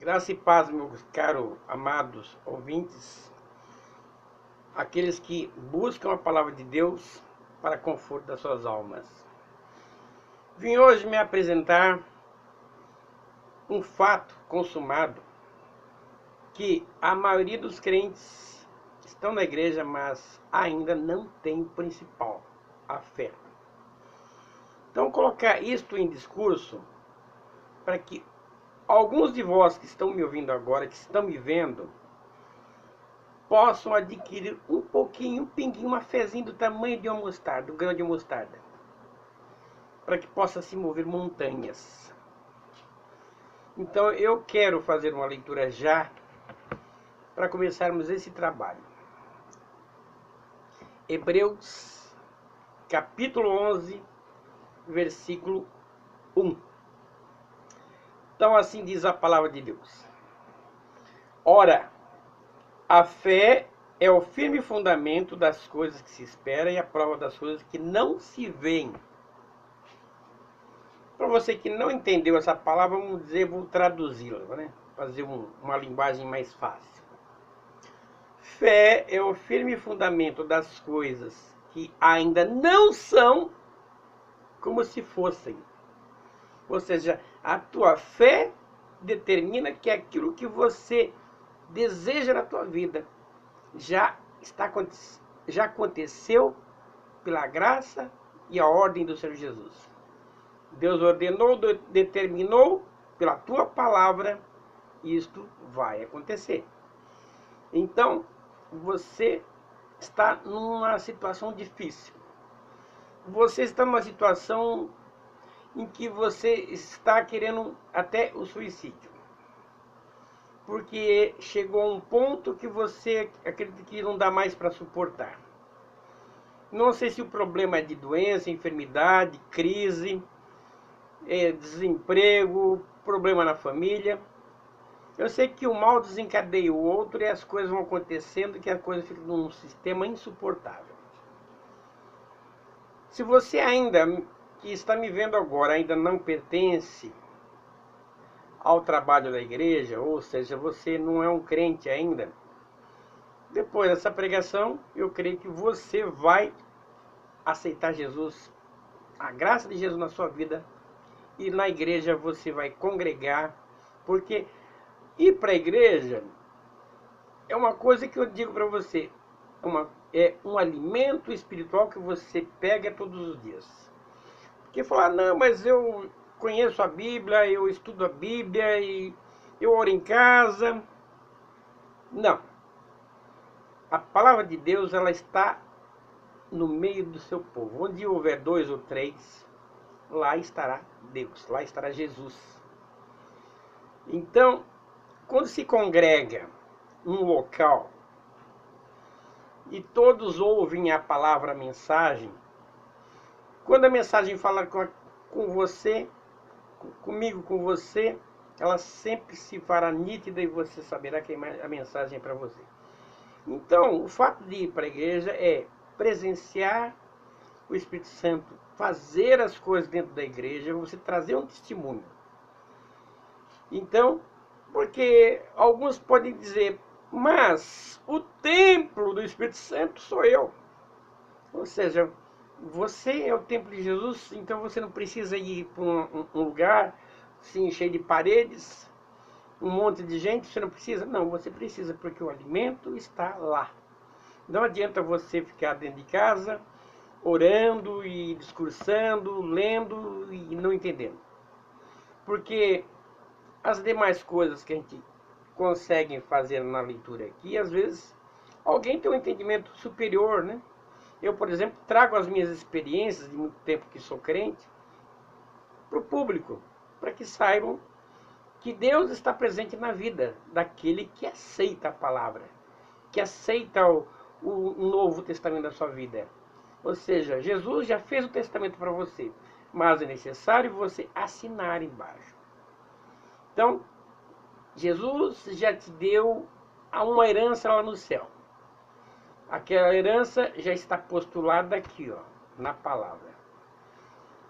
Graça e paz, meus caros, amados ouvintes, aqueles que buscam a palavra de Deus para conforto das suas almas. Vim hoje me apresentar um fato consumado, que a maioria dos crentes estão na igreja, mas ainda não tem o principal, a fé. Então, colocar isto em discurso para que alguns de vós que estão me ouvindo agora, que estão me vendo, possam adquirir um pouquinho, um pinguinho, uma fezinha do tamanho de uma mostarda, do grão de mostarda, para que possa se mover montanhas. Então eu quero fazer uma leitura já, para começarmos esse trabalho. Hebreus, capítulo 11, versículo 1. Então assim diz a palavra de Deus. Ora, a fé é o firme fundamento das coisas que se esperam e a prova das coisas que não se veem. Para você que não entendeu essa palavra, vamos dizer, vou traduzi-la, né? Fazer uma linguagem mais fácil. Fé é o firme fundamento das coisas que ainda não são como se fossem. Ou seja, a tua fé determina que aquilo que você deseja na tua vida já aconteceu pela graça e a ordem do Senhor Jesus. Deus ordenou, determinou pela tua palavra, isto vai acontecer. Então, você está numa situação difícil. Você está numa situação em que você está querendo até o suicídio. Porque chegou a um ponto que você acredita que não dá mais para suportar. Não sei se o problema é de doença, enfermidade, crise, desemprego, problema na família. Eu sei que o mal desencadeia o outro e as coisas vão acontecendo, que a coisa fica num sistema insuportável. Se você ainda, que está me vendo agora, ainda não pertence ao trabalho da igreja, ou seja, você não é um crente ainda, depois dessa pregação, eu creio que você vai aceitar Jesus, a graça de Jesus na sua vida, e na igreja você vai congregar, porque ir para a igreja é uma coisa que eu digo para você, é um alimento espiritual que você pega todos os dias. Porque falar, não, mas eu conheço a Bíblia, eu estudo a Bíblia e eu oro em casa. Não. A palavra de Deus, ela está no meio do seu povo. Onde houver 2 ou 3, lá estará Deus, lá estará Jesus. Então, quando se congrega num local e todos ouvem a palavra, a mensagem, quando a mensagem fala com você, comigo, com você, ela sempre se fará nítida e você saberá que a mensagem é para você. Então, o fato de ir para a igreja é presenciar o Espírito Santo, fazer as coisas dentro da igreja, você trazer um testemunho. Então, porque alguns podem dizer, mas o templo do Espírito Santo sou eu. Ou seja, você é o templo de Jesus, então você não precisa ir para um lugar assim, cheio de paredes, um monte de gente, você não precisa? Não, você precisa, porque o alimento está lá. Não adianta você ficar dentro de casa, orando e discursando, lendo e não entendendo. Porque as demais coisas que a gente consegue fazer na leitura aqui, às vezes alguém tem um entendimento superior, né? Eu, por exemplo, trago as minhas experiências de muito tempo que sou crente para o público, para que saibam que Deus está presente na vida daquele que aceita a palavra, que aceita o Novo Testamento da sua vida. Ou seja, Jesus já fez o testamento para você, mas é necessário você assinar embaixo. Então, Jesus já te deu uma herança lá no céu. Aquela herança já está postulada aqui, ó, na palavra.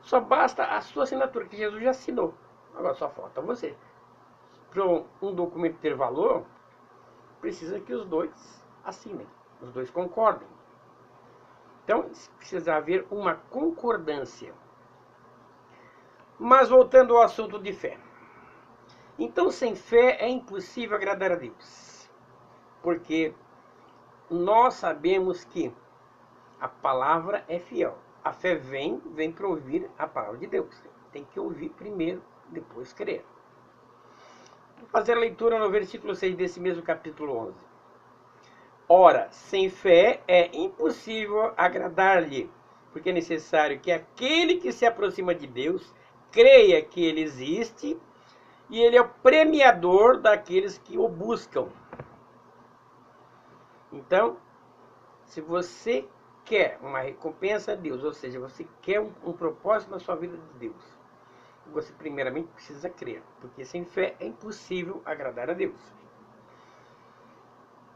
Só basta a sua assinatura, que Jesus já assinou. Agora só falta você. para um documento ter valor, precisa que os dois assinem, os dois concordem. Então, precisa haver uma concordância. Mas voltando ao assunto de fé. Então, sem fé é impossível agradar a Deus. Porque nós sabemos que a palavra é fiel. A fé vem para ouvir a palavra de Deus. Tem que ouvir primeiro, depois crer. Vou fazer a leitura no versículo 6 desse mesmo capítulo 11. Ora, sem fé é impossível agradar-lhe, porque é necessário que aquele que se aproxima de Deus creia que ele existe e ele é o premiador daqueles que o buscam. Então, se você quer uma recompensa de Deus, ou seja, você quer um propósito na sua vida de Deus, você primeiramente precisa crer, porque sem fé é impossível agradar a Deus.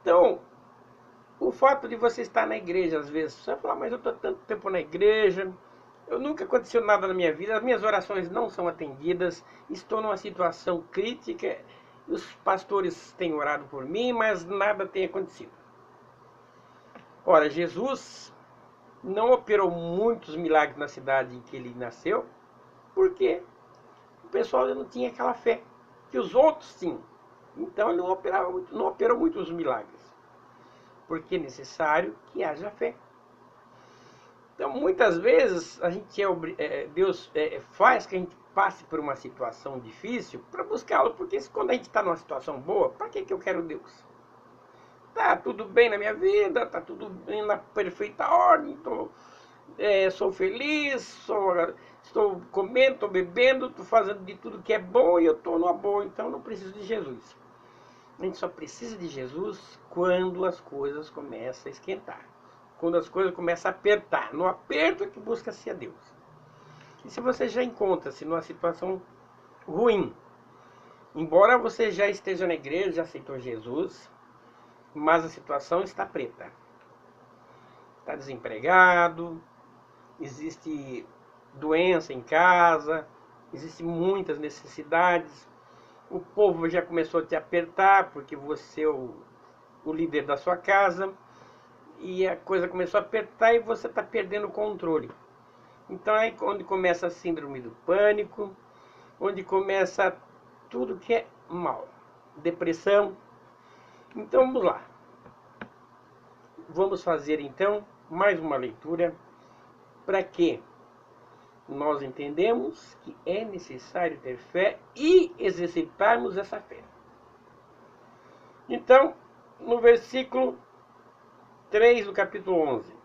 Então, o fato de você estar na igreja, às vezes, você vai falar, mas eu estou tanto tempo na igreja, eu nunca aconteceu nada na minha vida, as minhas orações não são atendidas, estou numa situação crítica, os pastores têm orado por mim, mas nada tem acontecido. Ora, Jesus não operou muitos milagres na cidade em que ele nasceu, porque o pessoal não tinha aquela fé que os outros tinham. Então ele não operou muitos milagres, porque é necessário que haja fé. Então muitas vezes a gente Deus faz que a gente passe por uma situação difícil para buscá-lo, porque quando a gente está numa situação boa, para que eu quero Deus? Tá tudo bem na minha vida, tá tudo bem na perfeita ordem, sou feliz, estou comendo, estou bebendo, estou fazendo de tudo que é bom e eu estou numa boa, então não preciso de Jesus. A gente só precisa de Jesus quando as coisas começam a esquentar, quando as coisas começam a apertar. No aperto é que busca-se a Deus. E se você já encontra-se numa situação ruim, embora você já esteja na igreja, já aceitou Jesus, mas a situação está preta. Está desempregado, existe doença em casa, existem muitas necessidades, o povo já começou a te apertar, porque você é o líder da sua casa, e a coisa começou a apertar e você está perdendo o controle. Então é onde começa a síndrome do pânico, onde começa tudo que é mal, depressão. Então vamos lá. Vamos fazer então mais uma leitura para que nós entendemos que é necessário ter fé e exercitarmos essa fé. Então, no versículo 3 do capítulo 11.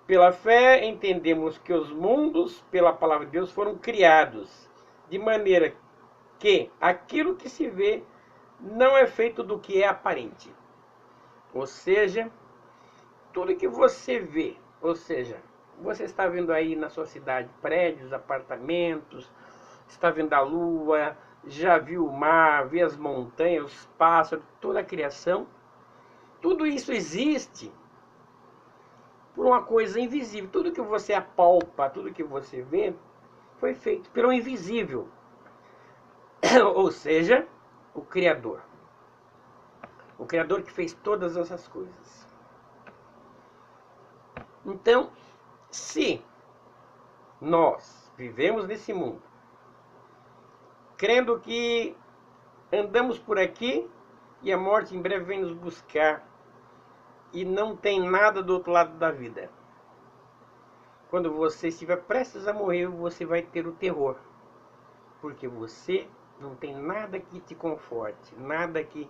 Pela fé entendemos que os mundos, pela palavra de Deus, foram criados, de maneira que aquilo que se vê não é feito do que é aparente. Ou seja, tudo que você vê, ou seja, você está vendo aí na sua cidade prédios, apartamentos, está vendo a lua, já viu o mar, vê as montanhas, os pássaros, toda a criação. Tudo isso existe por uma coisa invisível. Tudo que você apalpa, tudo que você vê, foi feito pelo invisível. Ou seja, o Criador. O Criador que fez todas essas coisas. Então, se nós vivemos nesse mundo, crendo que andamos por aqui e a morte em breve vem nos buscar e não tem nada do outro lado da vida, quando você estiver prestes a morrer, você vai ter o terror, porque você não tem nada que te conforte, nada que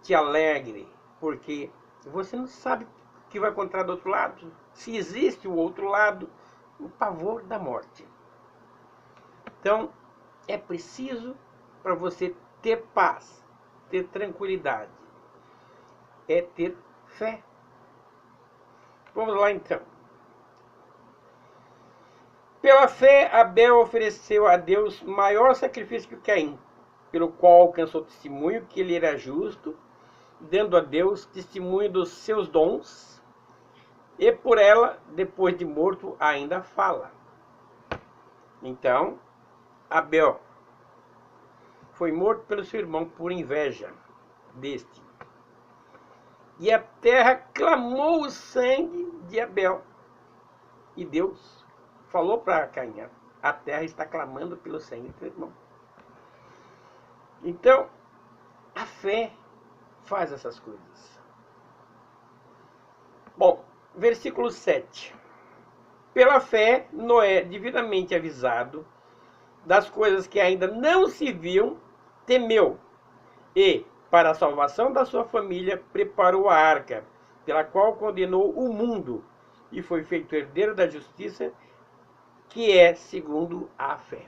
te alegre, porque você não sabe o que vai encontrar do outro lado, se existe o outro lado, o pavor da morte. Então, é preciso para você ter paz, ter tranquilidade, é ter fé. Vamos lá então. Pela fé, Abel ofereceu a Deus maior sacrifício que Caim, pelo qual alcançou testemunho que ele era justo, dando a Deus testemunho dos seus dons, e por ela, depois de morto, ainda fala. Então, Abel foi morto pelo seu irmão por inveja deste. E a terra clamou o sangue de Abel. E Deus falou para Caim: a terra está clamando pelo sangue do teu irmão. Então, a fé faz essas coisas. Bom, versículo 7. Pela fé, Noé, devidamente avisado das coisas que ainda não se viam, temeu e, para a salvação da sua família, preparou a arca, pela qual condenou o mundo e foi feito herdeiro da justiça, que é segundo a fé.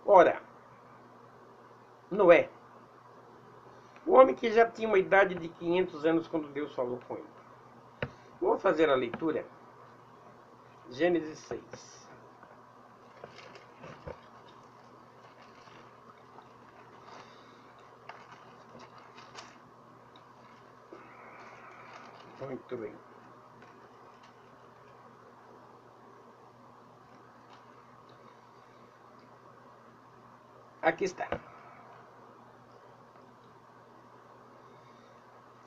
Ora, Noé, o homem que já tinha uma idade de 500 anos quando Deus falou com ele. Vou fazer a leitura. Gênesis 6. Muito bem. Aqui está.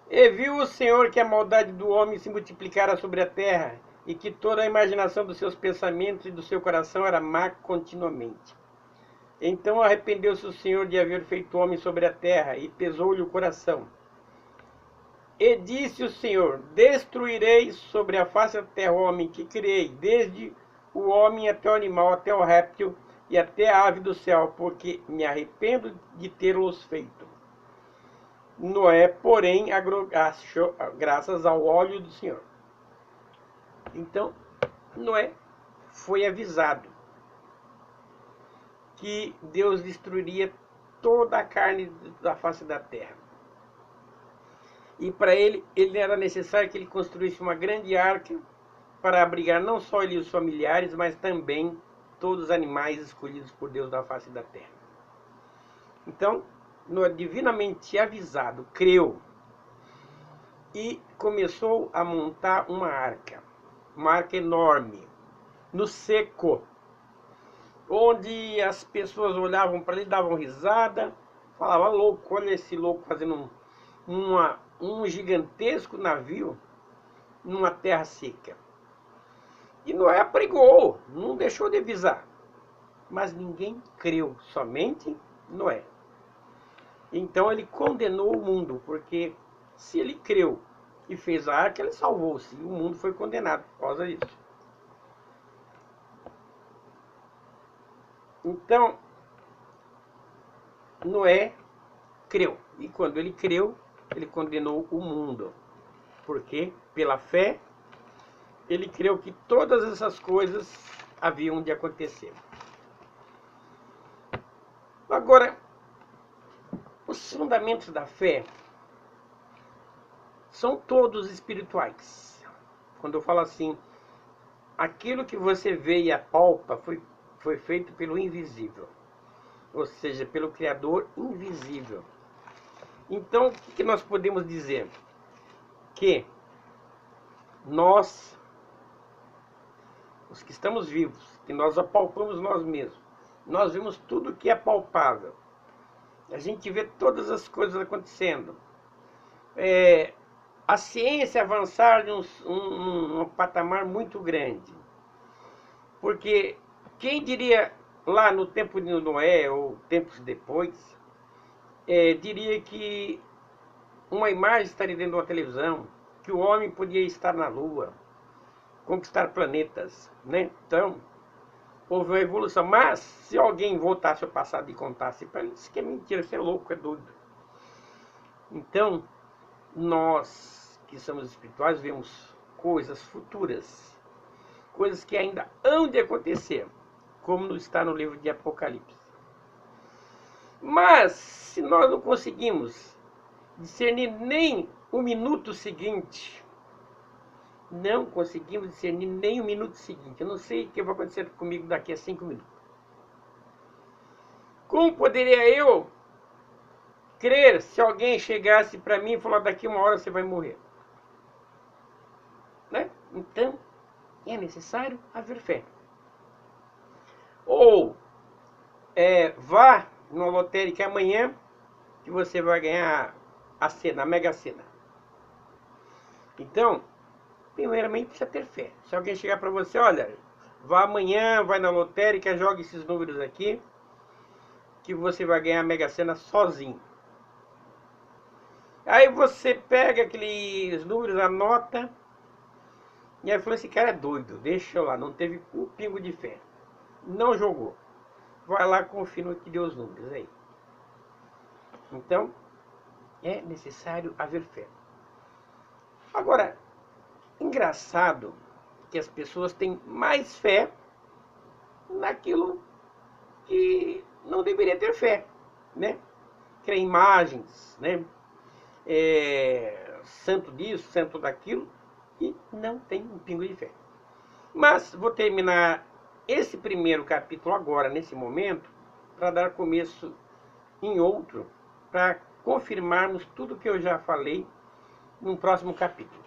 E viu o Senhor que a maldade do homem se multiplicara sobre a terra, e que toda a imaginação dos seus pensamentos e do seu coração era má continuamente. Então arrependeu-se o Senhor de haver feito o homem sobre a terra, e pesou-lhe o coração. E disse o Senhor: destruirei sobre a face da terra o homem que criei, desde o homem até o animal, até o réptil e até a ave do céu, porque me arrependo de tê-los feito. Noé, porém, achou graças ao óleo do Senhor. Então, Noé foi avisado que Deus destruiria toda a carne da face da terra. E para ele era necessário que ele construísse uma grande arca para abrigar não só ele e os familiares, mas também todos os animais escolhidos por Deus da face da terra. Então, Noé, divinamente avisado, creu e começou a montar uma arca enorme, no seco, onde as pessoas olhavam para ele, davam risada, falavam: louco, olha esse louco fazendo um gigantesco navio numa terra seca. E Noé apregou, não deixou de avisar, mas ninguém creu, somente Noé. Então ele condenou o mundo, porque se ele creu e fez a arca, ele salvou-se, e o mundo foi condenado por causa disso. Então, Noé creu, e quando ele creu, ele condenou o mundo, porque pela fé ele creu que todas essas coisas haviam de acontecer. Agora, os fundamentos da fé são todos espirituais. Quando eu falo assim, aquilo que você vê e apalpa foi feito pelo invisível, ou seja, pelo Criador invisível. Então, o que nós podemos dizer? Que nós, os que estamos vivos, que nós apalpamos nós mesmos, nós vemos tudo que é palpável. A gente vê todas as coisas acontecendo. A ciência avançar de um patamar muito grande. Porque quem diria lá no tempo de Noé, ou tempos depois, diria que uma imagem estaria dentro de uma televisão, que o homem podia estar na Lua, conquistar planetas, né? Então, houve uma evolução. Mas, se alguém voltasse ao passado e contasse para ele, isso que é mentira, você é louco, é doido. Então, nós que somos espirituais vemos coisas futuras, coisas que ainda hão de acontecer, como está no livro de Apocalipse. Mas, se nós não conseguimos discernir nem o minuto seguinte, não conseguimos discernir nem o minuto seguinte. Eu não sei o que vai acontecer comigo daqui a 5 minutos. Como poderia eu crer se alguém chegasse para mim e falar: daqui 1 hora você vai morrer? Né? Então, é necessário haver fé. Ou vá numa lotérica amanhã que você vai ganhar a Mega Sena. Então, primeiramente precisa ter fé. Se alguém chegar para você, olha, vá amanhã, vai na lotérica, joga esses números aqui, que você vai ganhar a Mega Sena sozinho. Aí você pega aqueles números, anota, e aí falou, esse cara é doido, deixa eu lá, não teve um pingo de fé. Não jogou. Vai lá, confia no que deu os números aí. Então, é necessário haver fé. Agora, engraçado que as pessoas têm mais fé naquilo que não deveria ter fé, né? Crer em imagens, né? Santo disso, santo daquilo, e não tem um pingo de fé. Mas vou terminar esse primeiro capítulo agora, nesse momento, para dar começo em outro, para confirmarmos tudo que eu já falei num próximo capítulo.